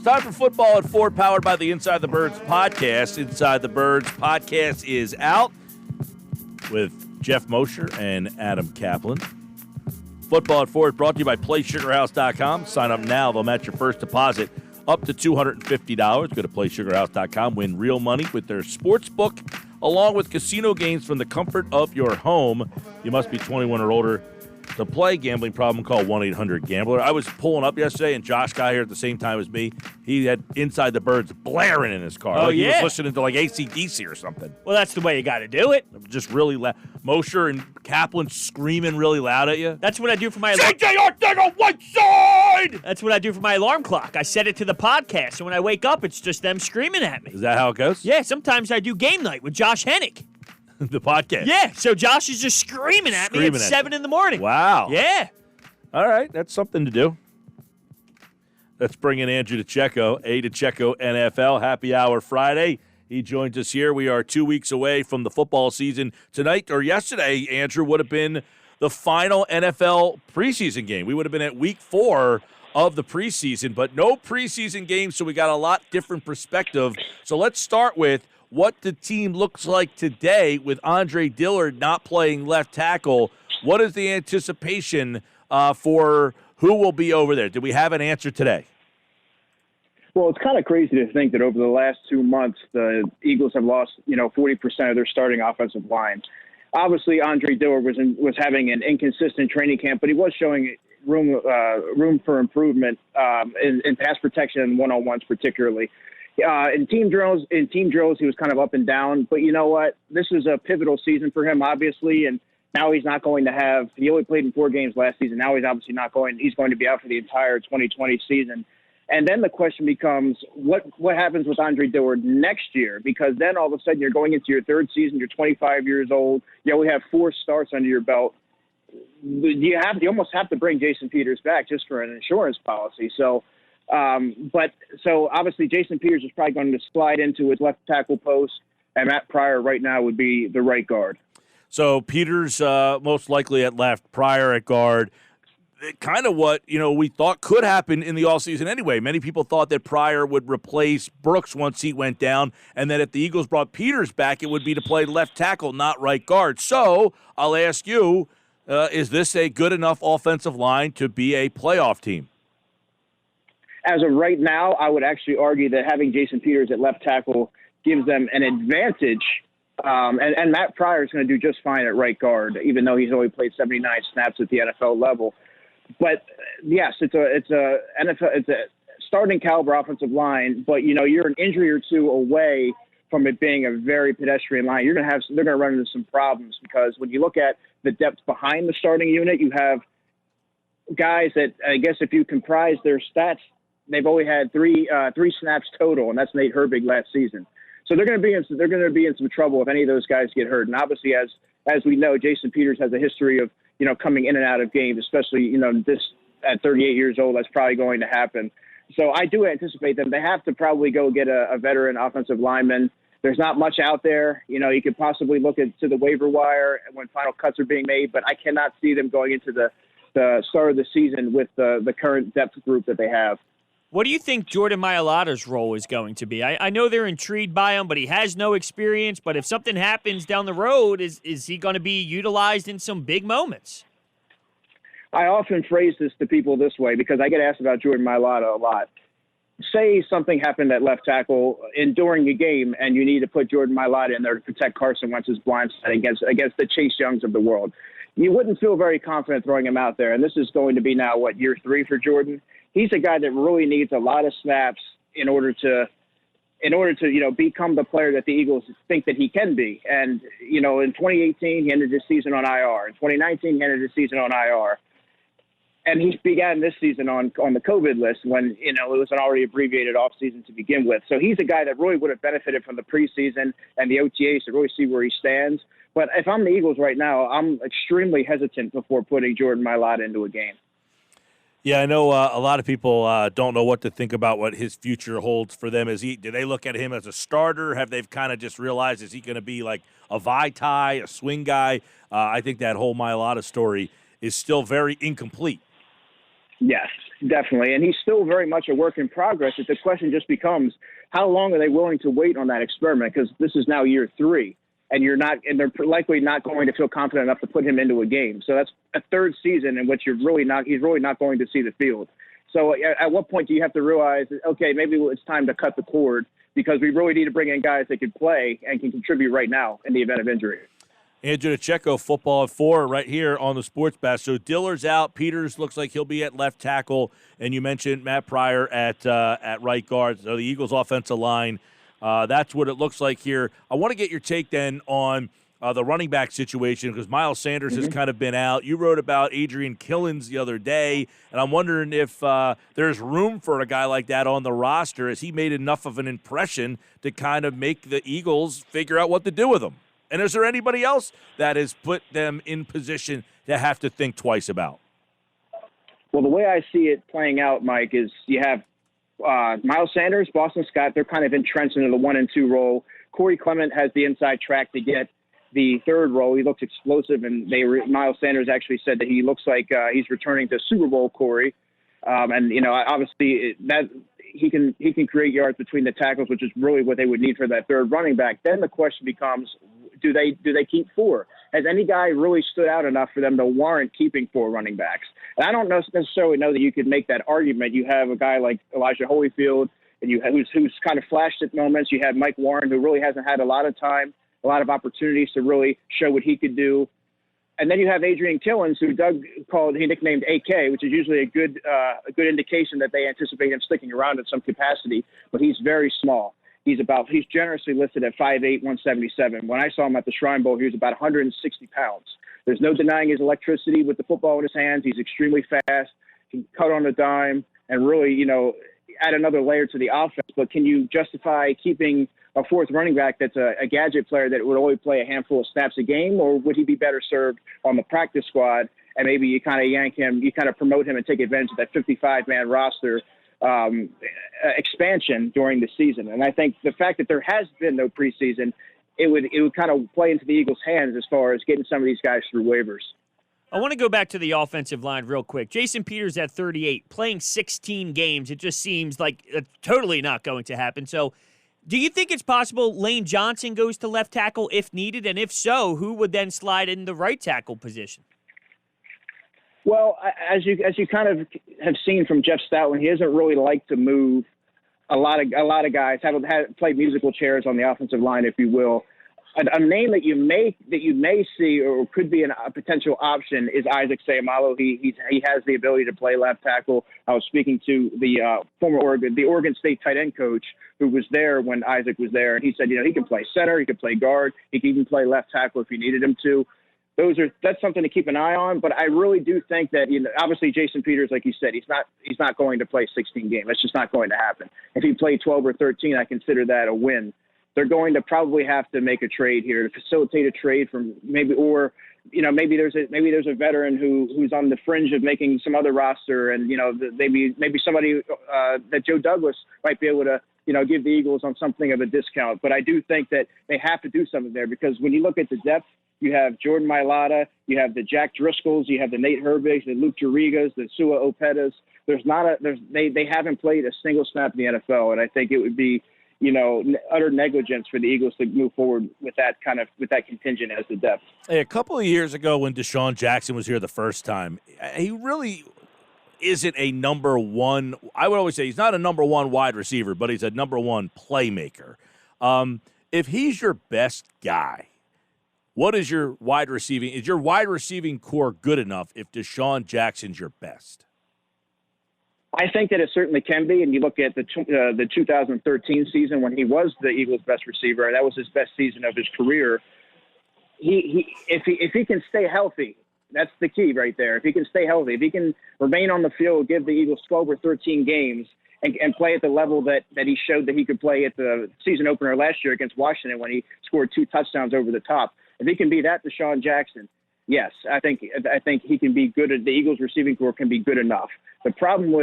Time for Football at 4, powered by the Inside the Birds podcast. Inside the Birds podcast is out with Jeff Mosher and Adam Kaplan. Football at 4 is brought to you by PlaySugarHouse.com. Sign up now. They'll match your first deposit up to $250. Go to PlaySugarHouse.com. Win real money with their sports book, along with casino games from the comfort of your home. You must be 21 or older to play. Gambling problem, call 1-800-GAMBLER. I was pulling up yesterday, and Josh got here at the same time as me. He had Inside the Birds blaring in his car. Oh, He yeah. was listening to, like, AC/DC or something. Well, that's the way you got to do it. Just really loud. Mosher and Kaplan screaming really loud at you. That's what I do for my alarm. CJ Ortega Whiteside! That's what I do for my alarm clock. I set it to the podcast, so when I wake up, it's just them screaming at me. Is that how it goes? Yeah, sometimes I do game night with Josh Hennick. The podcast? Yeah, so Josh is just screaming at me at 7 in the morning. Wow. Yeah. All right, that's something to do. Let's bring in Andrew DiCecco, DiCecco NFL Happy Hour Friday. He joins us here. We are 2 weeks away from the football season. Tonight or yesterday, Andrew, would have been the final NFL preseason game. We would have been at week 4 of the preseason, but no preseason game, so we got a lot different perspective. So let's start with what the team looks like today with Andre Dillard not playing left tackle. What is the anticipation for who will be over there? Did we have an answer today? Well, it's kind of crazy to think that over the last 2 months, the Eagles have lost, 40% of their starting offensive line. Obviously, Andre Dillard was having an inconsistent training camp, but he was showing room for improvement in pass protection and one-on-ones particularly. In team drills, he was kind of up and down. But you know what? This is a pivotal season for him, obviously, and now he's not going to have – he only played in 4 games last season. Now he's obviously not going – he's going to be out for the entire 2020 season. And then the question becomes, what happens with Andre Dillard next year? Because then all of a sudden you're going into your 3rd season, you're 25 years old, you only have 4 starts under your belt. You almost have to bring Jason Peters back just for an insurance policy. So obviously Jason Peters is probably going to slide into his left tackle post, and Matt Pryor right now would be the right guard. So Peters most likely at left, Pryor at guard. Kind of what, we thought could happen in the offseason anyway. Many people thought that Pryor would replace Brooks once he went down, and that if the Eagles brought Peters back, it would be to play left tackle, not right guard. So I'll ask you, is this a good enough offensive line to be a playoff team? As of right now, I would actually argue that having Jason Peters at left tackle gives them an advantage. And Matt Pryor is going to do just fine at right guard, even though he's only played 79 snaps at the NFL level. But yes, it's a starting caliber offensive line. But you're an injury or two away from it being a very pedestrian line. They're going to run into some problems, because when you look at the depth behind the starting unit, you have guys that, I guess if you comprise their stats, they've only had three snaps total, and that's Nate Herbig last season. So they're going to be in some trouble if any of those guys get hurt. And obviously, as we know, Jason Peters has a history of coming in and out of games, especially this at 38 years old. That's probably going to happen. So I do anticipate them. They have to probably go get a veteran offensive lineman. There's not much out there. You could possibly look to the waiver wire when final cuts are being made, but I cannot see them going into the start of the season with the current depth group that they have. What do you think Jordan Mailata's role is going to be? I know they're intrigued by him, but he has no experience. But if something happens down the road, is he going to be utilized in some big moments? I often phrase this to people this way, because I get asked about Jordan Mailata a lot. Say something happened at left tackle during a game, and you need to put Jordan Mailata in there to protect Carson Wentz's blind side against the Chase Youngs of the world. You wouldn't feel very confident throwing him out there. And this is going to be now, year 3 for Jordan? He's a guy that really needs a lot of snaps in order to become the player that the Eagles think that he can be. And, in 2018, he ended his season on IR. In 2019, he ended his season on IR. And he began this season on the COVID list when, it was an already abbreviated offseason to begin with. So he's a guy that really would have benefited from the preseason and the OTAs to really see where he stands. But if I'm the Eagles right now, I'm extremely hesitant before putting Jordan Mailata into a game. Yeah, I know a lot of people don't know what to think about what his future holds for them. Do they look at him as a starter? Have they kind of just realized, is he going to be like a Vitae, a swing guy? I think that whole Mailata story is still very incomplete. Yes, definitely. And he's still very much a work in progress. The question just becomes, how long are they willing to wait on that experiment? Because this is now year 3, and they're likely not going to feel confident enough to put him into a game. So that's a third season in which he's really not going to see the field. So at what point do you have to realize, okay, maybe it's time to cut the cord, because we really need to bring in guys that can play and can contribute right now in the event of injury. Andrew DiCecco, Football at 4, right here on the Sports Bash. So Diller's out. Peters looks like he'll be at left tackle, and you mentioned Matt Pryor at right guard. So the Eagles' offensive line, that's what it looks like here. I want to get your take then on the running back situation, because Miles Sanders has kind of been out. You wrote about Adrian Killins the other day, and I'm wondering if there's room for a guy like that on the roster. Has he made enough of an impression to kind of make the Eagles figure out what to do with him? And is there anybody else that has put them in position to have to think twice about? Well, the way I see it playing out, Mike, is you have Miles Sanders, Boston Scott. They're kind of entrenched into the 1 and 2 role. Corey Clement has the inside track to get the third role. He looks explosive, and Miles Sanders actually said that he looks like he's returning to Super Bowl Corey. And obviously that he can create yards between the tackles, which is really what they would need for that third running back. Then the question becomes, do they keep 4? Has any guy really stood out enough for them to warrant keeping 4 running backs? And I don't necessarily know that you could make that argument. You have a guy like Elijah Holyfield, and who's kind of flashed at moments. You have Mike Warren, who really hasn't had a lot of time, a lot of opportunities to really show what he could do. And then you have Adrian Killins, who he nicknamed AK, which is usually a good indication that they anticipate him sticking around in some capacity. But he's very small. He's generously listed at 5'8", 177. When I saw him at the Shrine Bowl, he was about 160 pounds. There's no denying his electricity with the football in his hands. He's extremely fast. He can cut on a dime and really, add another layer to the offense. But can you justify keeping a 4th running back that's a gadget player that would only play a handful of snaps a game, or would he be better served on the practice squad? And maybe you kind of yank him, you kind of promote him and take advantage of that 55-man roster expansion during the season. And I think the fact that there has been no preseason, it would kind of play into the Eagles' hands as far as getting some of these guys through waivers. I want to go back to the offensive line real quick. Jason Peters at 38, playing 16 games. It just seems like it's totally not going to happen. So do you think it's possible Lane Johnson goes to left tackle if needed? And if so, who would then slide in the right tackle position? Well, as you kind of have seen from Jeff Stoutland, he doesn't really like to move. A lot of guys have played musical chairs on the offensive line, if you will. A name that you may see or could be a potential option is Isaac Seumalo. He has the ability to play left tackle. I was speaking to the Oregon State tight end coach who was there when Isaac was there, and he said, he can play center, he can play guard, he can even play left tackle if you needed him to. That's something to keep an eye on. But I really do think that obviously Jason Peters, like you said, he's not going to play 16 games. That's just not going to happen. If he played 12 or 13, I consider that a win. They're going to probably have to make a trade here to facilitate a trade from maybe there's a veteran who's on the fringe of making some other roster, and maybe somebody that Joe Douglas might be able to give the Eagles on something of a discount. But I do think that they have to do something there, because when you look at the depth, you have Jordan Mailata, you have the Jack Driscolls, you have the Nate Herbigs, the Luke Jurigas, the Sua Opetas. They haven't played a single snap in the NFL, and I think it would be utter negligence for the Eagles to move forward with that contingent as the depth. Hey, a couple of years ago when DeSean Jackson was here the first time, he really isn't a number one. I would always say he's not a number one wide receiver, but he's a number one playmaker. If he's your best guy, what is your wide receiving? Is your wide receiving core good enough if DeSean Jackson's your best? I think that it certainly can be. And you look at the 2013 season when he was the Eagles' best receiver, and that was his best season of his career. If he can stay healthy, that's the key right there. If he can stay healthy, if he can remain on the field, give the Eagles 12 or 13 games, and play at the level that he showed that he could play at the season opener last year against Washington when he scored 2 touchdowns over the top. If he can be that DeSean Jackson, yes, I think he can be good. The Eagles receiving corps can be good enough. The problem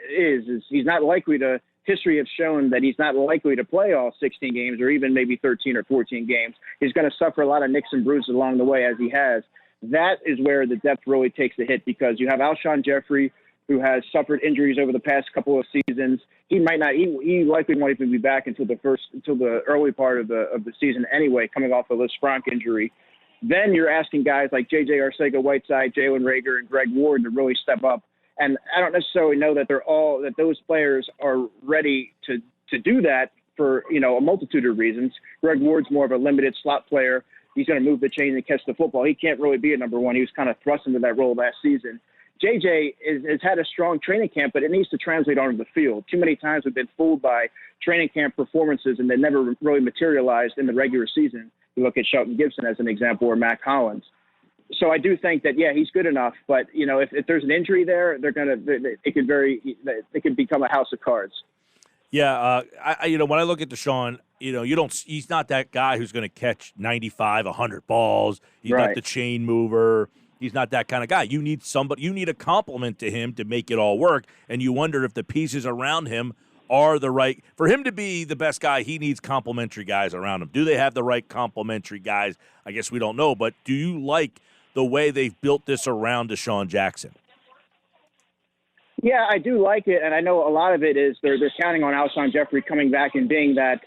is he's not likely to. History has shown that he's not likely to play all 16 games or even maybe 13 or 14 games. He's going to suffer a lot of nicks and bruises along the way, as he has. That is where the depth really takes the hit, because you have Alshon Jeffrey, who has suffered injuries over the past couple of seasons. He might not. He likely won't even be back until the early part of the season anyway, coming off a Lisfranc injury. Then you're asking guys like J.J. Arcega-Whiteside, Jalen Reagor, and Greg Ward to really step up. And I don't necessarily know that those players are ready to do that for a multitude of reasons. Greg Ward's more of a limited slot player. He's going to move the chain and catch the football. He can't really be a number one. He was kind of thrust into that role last season. JJ has had a strong training camp, but it needs to translate onto the field. Too many times we've been fooled by training camp performances, and they never really materialized in the regular season. You look at Shelton Gibson as an example, or Mac Hollins. So I do think that, he's good enough. But, if there's an injury there, it could become a house of cards. Yeah, when I look at DeSean, he's not that guy who's going to catch 95, 100 balls. He's not the chain mover. He's not that kind of guy. You need a complement to him to make it all work, and you wonder if the pieces around him are the right. For him to be the best guy, he needs complementary guys around him. Do they have the right complementary guys? I guess we don't know, but do you like the way they've built this around DeSean Jackson? Yeah, I do like it, and I know a lot of it is they're counting on Alshon Jeffrey coming back and being that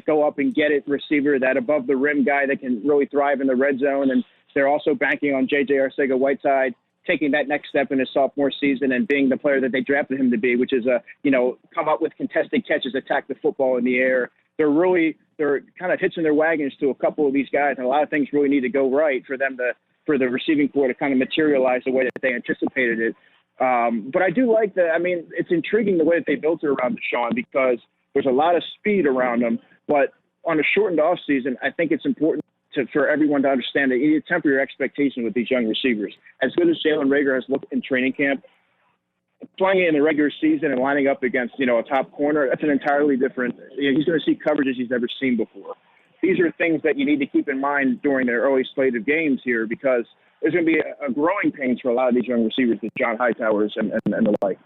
go up and get it receiver, that above the rim guy that can really thrive in the red zone. And they're also banking on J.J. Arcega-Whiteside taking that next step in his sophomore season and being the player that they drafted him to be, which is come up with contested catches, attack the football in the air. They're kind of hitching their wagons to a couple of these guys, and a lot of things really need to go right for the receiving corps to kind of materialize the way that they anticipated it. But I do like it's intriguing the way that they built it around DeSean, because there's a lot of speed around him. But on a shortened off season, I think it's important for everyone to understand that you need to temper your expectation with these young receivers. As good as Jalen Reagor has looked in training camp, playing it in the regular season and lining up against, a top corner, that's an entirely different he's going to see coverages he's never seen before. These are things that you need to keep in mind during the early slate of games here, because there's going to be a growing pains for a lot of these young receivers, with John Hightowers and the like.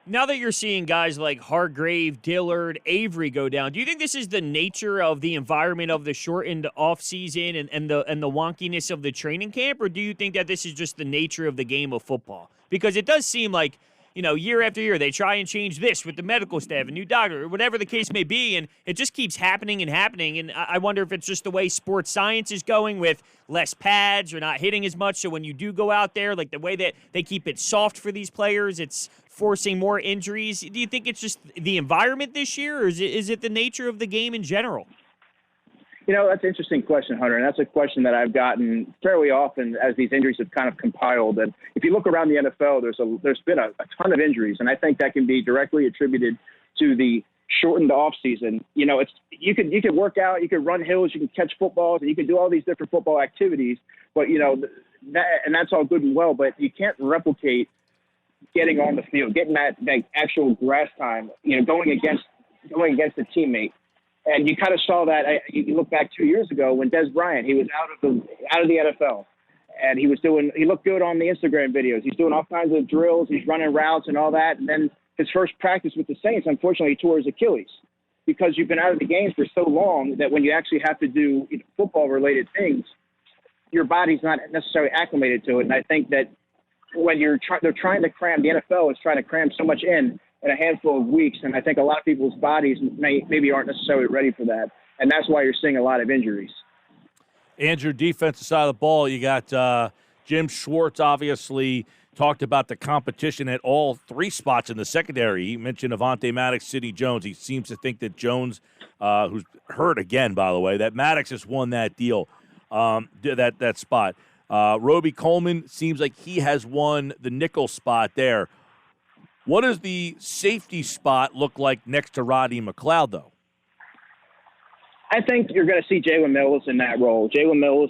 Now that you're seeing guys like Hargrave, Dillard, Avery go down, do you think this is the nature of the environment of the shortened offseason and the wonkiness of the training camp, or do you think that this is just the nature of the game of football? Because it does seem like, year after year, they try and change this with the medical staff, a new doctor, or whatever the case may be, and it just keeps happening and happening. And I wonder if it's just the way sports science is going, with less pads or not hitting as much. So when you do go out there, like the way that they keep it soft for these players, it's forcing more injuries. Do you think it's just the environment this year, or is it the nature of the game in general? That's an interesting question, Hunter, and that's a question that I've gotten fairly often as these injuries have kind of compiled. And if you look around the NFL, there's been a ton of injuries, and I think that can be directly attributed to the shortened off season. You could work out, you could run hills, you can catch footballs, and you can do all these different football activities. But that's all good and well, but you can't replicate getting on the field, getting that actual grass time. Going against a teammate. And you kind of saw that. You look back 2 years ago when Des Bryant, he was out of the NFL, and he looked good on the Instagram videos. He's doing all kinds of drills. He's running routes and all that. And then his first practice with the Saints, unfortunately, he tore his Achilles, because you've been out of the games for so long that when you actually have to do football-related things, your body's not necessarily acclimated to it. And I think that when they're trying to cram, the NFL is trying to cram so much in a handful of weeks, and I think a lot of people's bodies maybe aren't necessarily ready for that, and that's why you're seeing a lot of injuries. Andrew, defensive side of the ball, you got Jim Schwartz, obviously talked about the competition at all three spots in the secondary. He mentioned Avonte Maddox, Sidney Jones. He seems to think that Jones, who's hurt again, by the way, that Maddox has won that deal, that spot. Roby Coleman seems like he has won the nickel spot there. What does the safety spot look like next to Rodney McLeod, though? I think you're going to see Jaylen Mills in that role. Jaylen Mills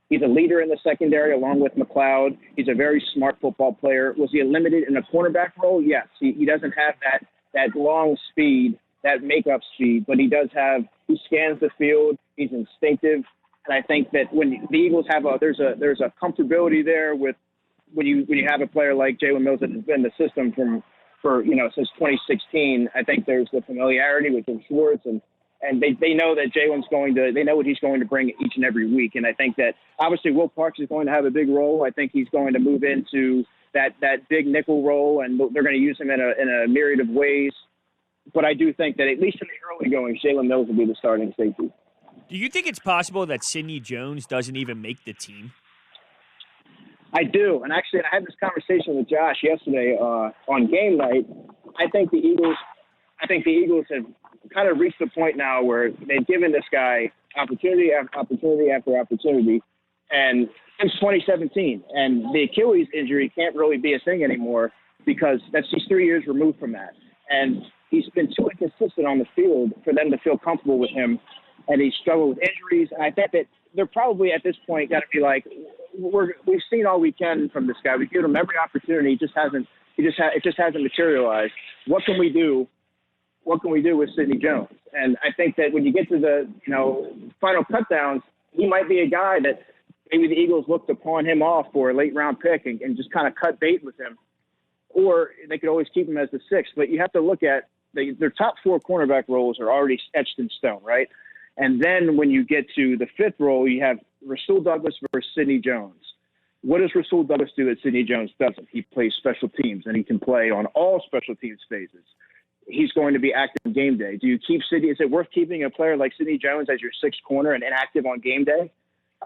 he's a leader in the secondary along with McLeod. He's a very smart football player. Was he limited in a cornerback role? Yes. He doesn't have that long speed, that makeup speed, but he scans the field. He's instinctive. And I think that when the Eagles there's a comfortability there with, when you have a player like Jaylen Mills that has been in the system since 2016, I think there's the familiarity with Jim Schwartz, and they know that they know what he's going to bring each and every week. And I think that obviously Will Parks is going to have a big role. I think he's going to move into that big nickel role, and they're going to use him in a myriad of ways. But I do think that at least in the early going, Jaylen Mills will be the starting safety. Do you think it's possible that Sidney Jones doesn't even make the team? I do, and actually, I had this conversation with Josh yesterday on game night. I think the Eagles have kind of reached the point now where they've given this guy opportunity after opportunity after opportunity, and since 2017, and the Achilles injury can't really be a thing anymore because he's 3 years removed from that, and he's been too inconsistent on the field for them to feel comfortable with him, and he's struggled with injuries. And I think that they're probably at this point got to be like, we've seen all we can from this guy. We've given him every opportunity. It just hasn't materialized. What can we do? What can we do with Sidney Jones? And I think that when you get to the final cutdowns, he might be a guy that maybe the Eagles look to pawn him off for a late round pick and just kind of cut bait with him, or they could always keep him as the sixth. But you have to look at their top four cornerback roles are already etched in stone, right? And then when you get to the fifth role, you have Rasul Douglas versus Sidney Jones. What does Rasul Douglas do that Sidney Jones doesn't? He plays special teams, and he can play on all special teams phases. He's going to be active on game day. Do you keep Sidney? Is it worth keeping a player like Sidney Jones as your sixth corner and inactive on game day?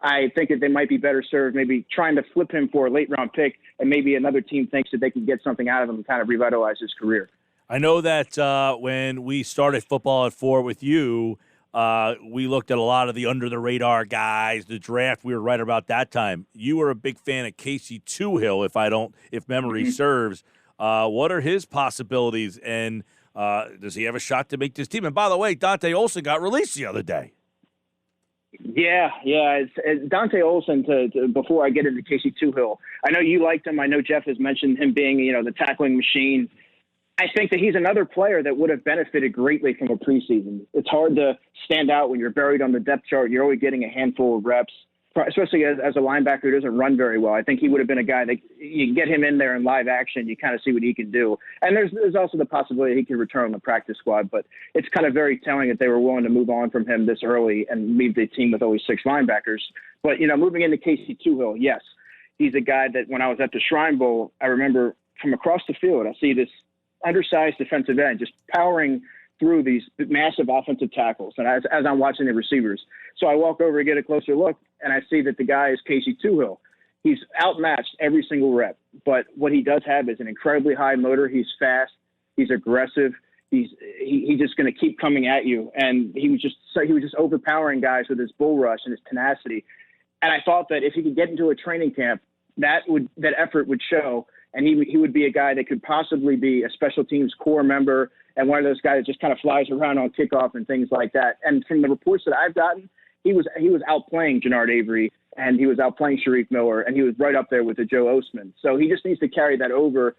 I think that they might be better served maybe trying to flip him for a late-round pick, and maybe another team thinks that they can get something out of him and kind of revitalize his career. I know that when we started Football at 4 with you, we looked at a lot of the under-the-radar guys, the draft. We were right about that time. You were a big fan of Casey Toohill, if memory serves. What are his possibilities, and does he have a shot to make this team? And by the way, Dante Olson got released the other day. Yeah. It's Dante Olson, before I get into Casey Toohill, I know you liked him. I know Jeff has mentioned him being, the tackling machine. I think that he's another player that would have benefited greatly from a preseason. It's hard to stand out when you're buried on the depth chart. You're only getting a handful of reps, especially as a linebacker who doesn't run very well. I think he would have been a guy that you can get him in there in live action. You kind of see what he can do. And there's also the possibility he can return on the practice squad, but it's kind of very telling that they were willing to move on from him this early and leave the team with only six linebackers. But, moving into Casey Toohill, yes, he's a guy that when I was at the Shrine Bowl, I remember from across the field, I see this undersized defensive end just powering through these massive offensive tackles. And as I'm watching the receivers, so I walk over to get a closer look, and I see that the guy is Casey Toohill. He's outmatched every single rep, but what he does have is an incredibly high motor. He's fast. He's aggressive. He's just going to keep coming at you. And he was just overpowering guys with his bull rush and his tenacity. And I thought that if he could get into a training camp, that effort would show. And he would be a guy that could possibly be a special teams core member and one of those guys that just kind of flies around on kickoff and things like that. And from the reports that I've gotten, he was outplaying Jannard Avery, and he was outplaying Sharif Miller, and he was right up there with the Joe Ostman. So he just needs to carry that over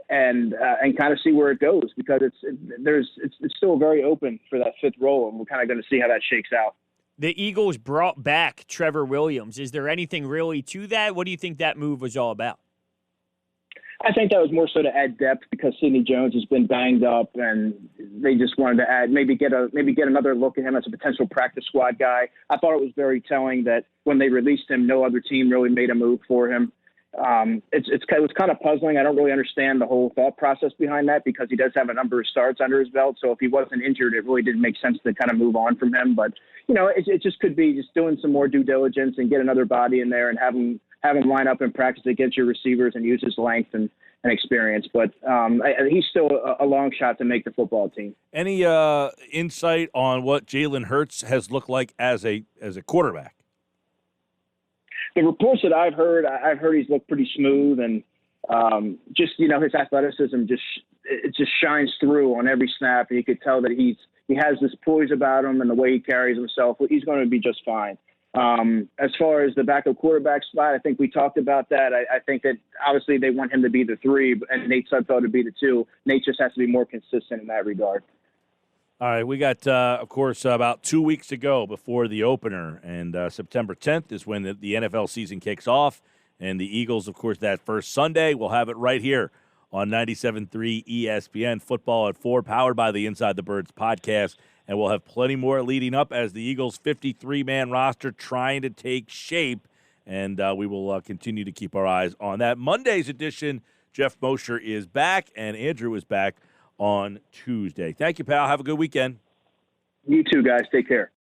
and kind of see where it goes, because it's still very open for that fifth role, and we're kind of going to see how that shakes out. The Eagles brought back Trevor Williams. Is there anything really to that? What do you think that move was all about? I think that was more so to add depth because Sidney Jones has been banged up, and they just wanted to add maybe get another look at him as a potential practice squad guy. I thought it was very telling that when they released him, no other team really made a move for him. It was kind of puzzling. I don't really understand the whole thought process behind that because he does have a number of starts under his belt. So if he wasn't injured, it really didn't make sense to kind of move on from him. But it just could be just doing some more due diligence and get another body in there and have him line up in practice against your receivers and use his length and experience. But he's still a long shot to make the football team. Any insight on what Jalen Hurts has looked like as a quarterback? The reports that I've heard he's looked pretty smooth, and just his athleticism just shines through on every snap. And you could tell that he has this poise about him and the way he carries himself. He's going to be just fine. As far as the backup quarterback spot, I think we talked about that. I think that obviously they want him to be the 3 and Nate Sudfeld to be the 2. Nate just has to be more consistent in that regard. All right, we got, of course, about 2 weeks to go before the opener, and September 10th is when the NFL season kicks off, and the Eagles, of course, that first Sunday. We'll have it right here on 97.3 ESPN, Football at 4, powered by the Inside the Birds podcast. And we'll have plenty more leading up as the Eagles' 53-man roster trying to take shape. And we will continue to keep our eyes on that. Monday's edition Jeff Mosher is back, and Andrew is back on Tuesday. Thank you, pal. Have a good weekend. You too, guys. Take care.